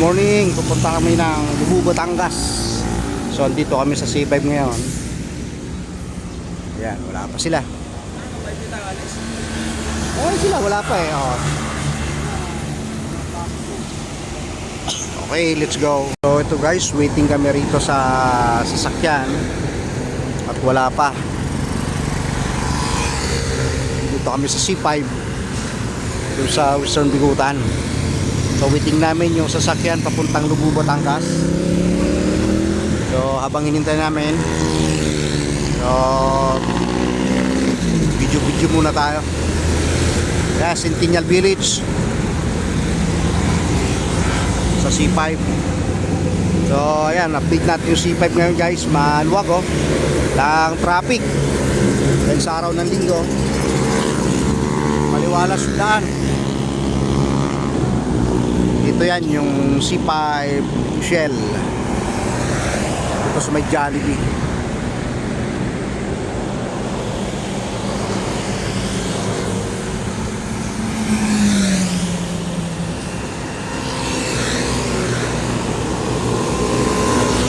Morning, pupunta kami ng Lubu, Batangas. So andito kami sa C5 ngayon. Ayan, wala pa sila. Sila wala pa eh. Okay, let's go. So ito guys, waiting kami rito sa sasakyan. At wala pa. Dito kami sa C5. Dito sa Western Bigutan. So waiting namin yung sasakyan papuntang Lubu, Batangas. So habang hinintay namin, so video muna tayo. Yeah, Centennial Village sa C5. So ayan, update natin yung C5 ngayon guys. Maluwag lang traffic dahil sa araw ng linggo. Maliwalas yung daan. Ito yan yung C5 Shell. Ito sa may Jollibee.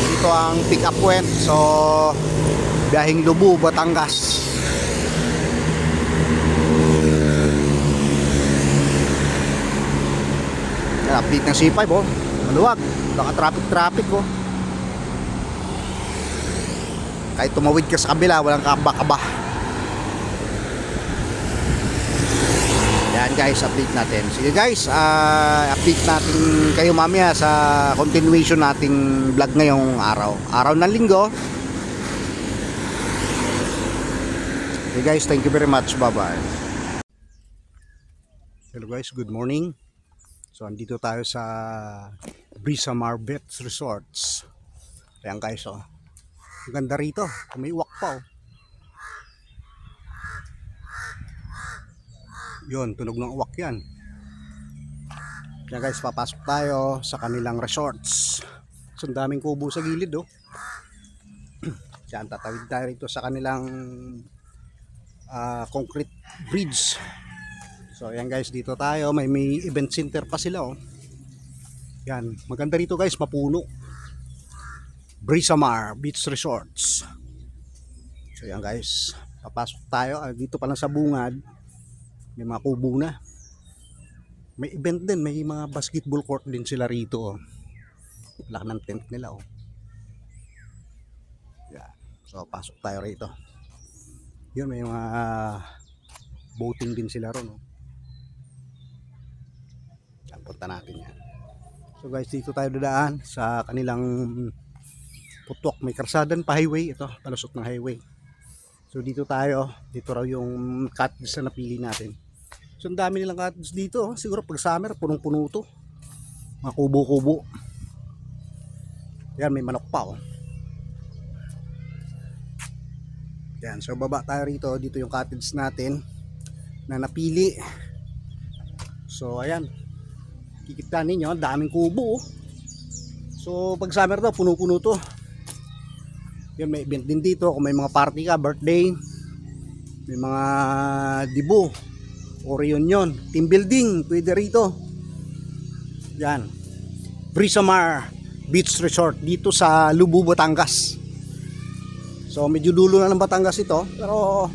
Ito ang pick up point. So biyaheng Lubu, Batangas. Update ng C5 maluwag, naka-traffic kahit tumawid ka sa kabila walang kaba-kaba. Yan guys, update natin. Sige guys, update natin kayo mamaya sa continuation nating vlog ngayong araw ng linggo. Okay guys, thank you very much, bye bye. Hello guys, good morning. So andito tayo sa Brisamar Beach Resorts. Ayan guys, ang ganda rito. May uwak pa Yun, tunog ng uwak yan. Ayan guys, papasok tayo sa kanilang resorts. So ang daming kubo sa gilid Ayan, tatawid tayo rito sa kanilang concrete bridge. So ayan guys, dito tayo, may event center pa sila Yan, maganda rito guys, mapuno. Brisamar Beach Resorts. So ayan guys, papasok tayo. Dito pa lang sa bungad, may mga kubo na. May event din, may mga basketball court din sila rito Laki ng tent nila Yan. So pasok tayo rito. Yun, may mga boating din sila ron Punta natin yan. So guys, dito tayo dadaan sa kanilang putok. May karsadan pa highway. Ito, palusot ng highway. So dito tayo. Dito raw yung cottage na napili natin. So ang dami nilang cottage dito Siguro pag summer, punong-puno to. Mga kubo-kubo. Yan, may manok pa Yan, so baba tayo rito. Dito yung cottage natin na napili. So ayan, kikita ninyo, daming kubo So pag summer daw, puno-puno to. Yan, may event din dito. Kung may mga party ka, birthday, may mga dibo o reunion, team building, pwede rito. Yan, Brisamar Beach Resort dito sa Lubu, Batangas. So medyo dulo na ng Batangas ito, pero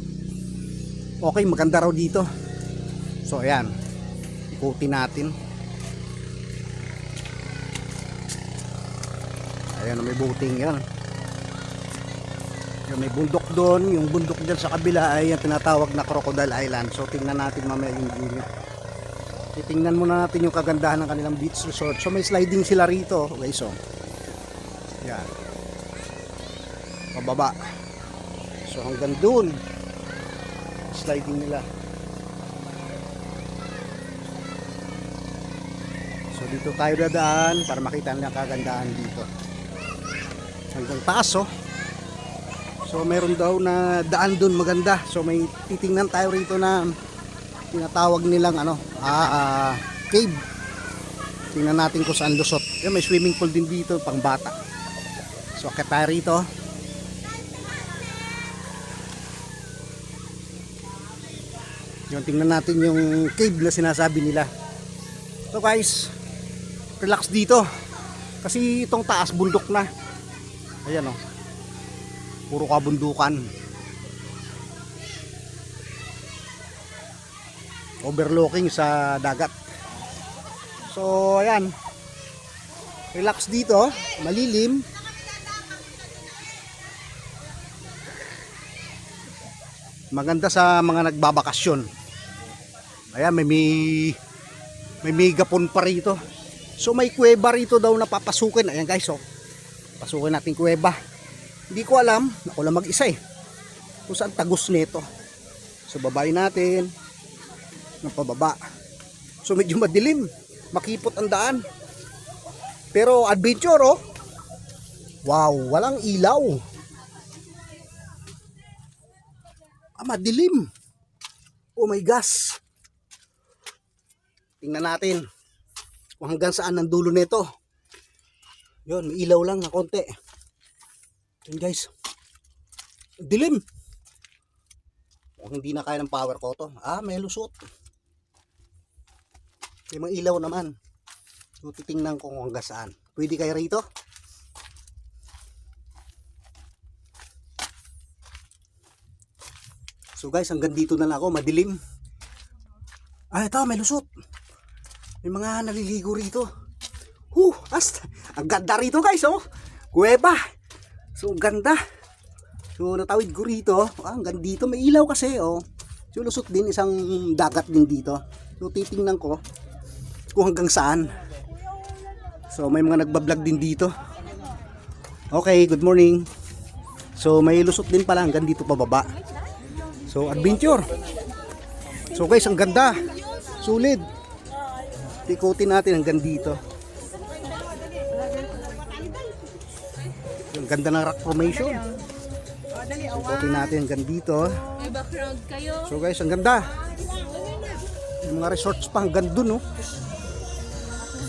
okay, maganda raw dito. So ayan, ikutin natin. Ayan, may boating yan. Yung may bundok doon. Yung bundok dyan sa kabila ay yung tinatawag na Crocodile Island. So tingnan natin mamaya yung view. Titingnan muna natin yung kagandahan ng kanilang beach resort. So may sliding sila rito guys. Yan, pababa. So hanggang doon sliding nila. So dito tayo dadaan para makita nila kagandahan dito. Hanggang taas So meron daw na daan doon maganda. So may titingnan tayo rito na tinatawag nilang cave. Tingnan natin kung saan lusot. Yan, may swimming pool din dito pang bata. So akit tayo rito. Yung tingnan natin yung cave na sinasabi nila. So guys, relax dito. Kasi itong taas bundok na. Ayan oh. Puro kabundukan. Overlooking sa dagat. So ayan. Relax dito, malilim. Maganda sa mga nagbabakasyon. Ayan, may megapon pa rito. So may kuweba rito daw na papasukin. Ayan guys, oh. Pasukin natin kuweba. Hindi ko alam, ako lang mag-isa eh. Kung saan tagos nito. So babayin natin ng pababa. So medyo madilim, makipot ang daan. Pero adventure oh. Wow, walang ilaw. Madilim. Oh my gosh. Tingnan natin kung hanggang saan ang dulo nito. Yun, may ilaw lang na konti. Yun guys. Dilim. Kung hindi na kaya ng power ko to. May lusot. May mga ilaw naman. So titingnan ko kung hanggang saan. Pwede kayo rito? So guys, hanggang dito na lang ako, madilim. Ito, may lusot. May mga naliligo rito. Ang ganda rito guys, oh. Kuweba. So, ganda. So, natawid ko rito. Hanggang dito, may ilaw kasi, oh. So, lusot din, isang dagat din dito. So, titingnan ko kung hanggang saan. So, may mga nagbablog din dito. Okay, good morning. So, may lusot din pala hanggang dito pababa. So, adventure. So guys, ang ganda. Sulit. Ikutin natin hanggang dito. Ang ganda ng rock formation. Ikutin natin hanggang dito. So guys, ang ganda. Yung mga resorts pa hanggang dun, oh.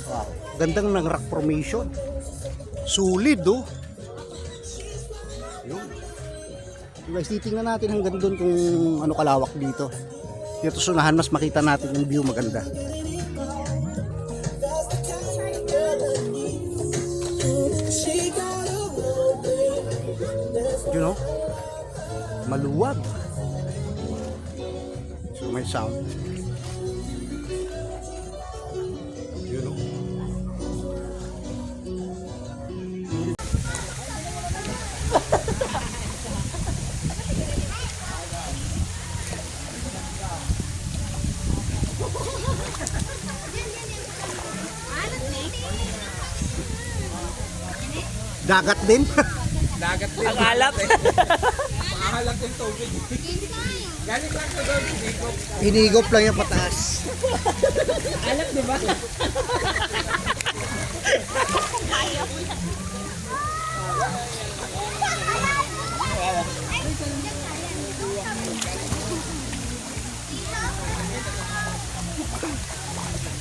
Wow. Gandang ng rock formation. Sulit, oh. Yun. Guys, titingnan natin hanggang doon kung ano kalawak dito. Dito sunahan, mas makita natin yung view maganda. You know? Maluwag. So may sound. You know? Dagat din. Dagat din. Ang alat eh. Maahalat yung tubig. Galing lang sa doon, hinigop. Hinigop lang yung pataas. Alat, di ba?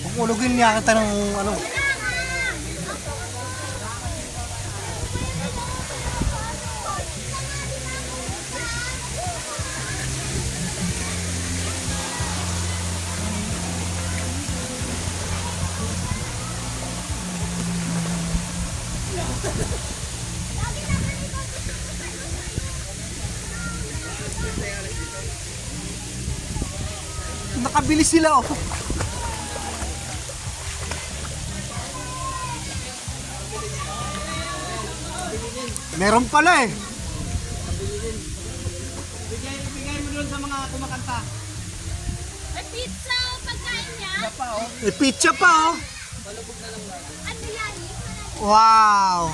Pumulugin niya kita ng ano. Nakabilis sila, oh. Meron pala eh. Bigay mo doon sa mga kumakanta. May pizza o pagkain niya? May pizza pa, oh. Ano yan? Wow.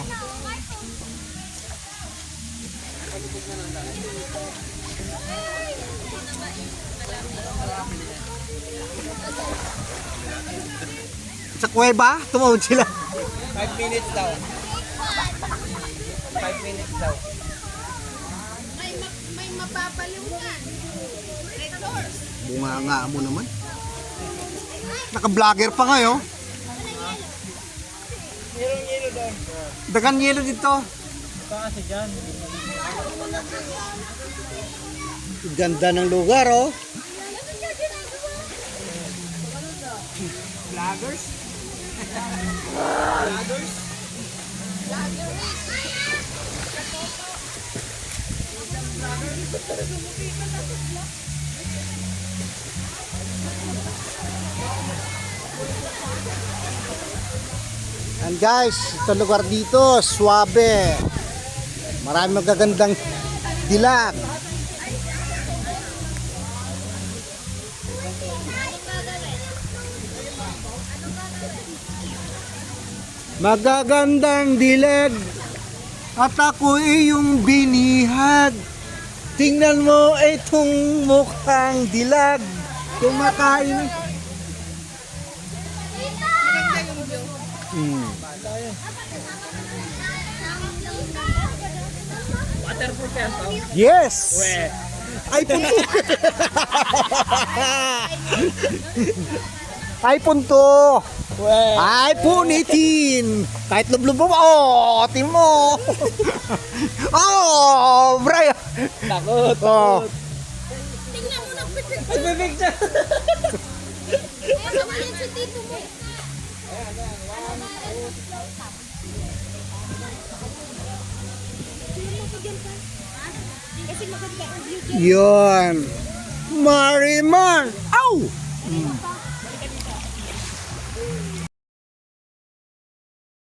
Sa kuweba, tumawid sila. 5 minutes daw. 5 minutes daw. May mapapaliw yan. Red doors. Bunga nga mo naman. Naka-vlogger pa ngayon. Yelo doon. Dagan yelo dito. Ito kasi dyan. Ganda ng lugar, oh. Vloggers? And guys, ito lugar dito, swabe. Marami magagandang dilag. Magagandang dilag at ako iyong binihag. Tingnan mo itong mukhang dilag. Kumakain. Waterproof yan to. Yes! We. iPhone to. iPhone to. We. iPhone 18. Kahit lublub mo. Oh, tingnan mo. Oh, Brian. Takot. Oh. Tingnan mo nagpipicture. Nagpipicture. Kasama yan sa tito mo. Kasi maganda ang view dyan. Yun. Marimar. Ow! Pa.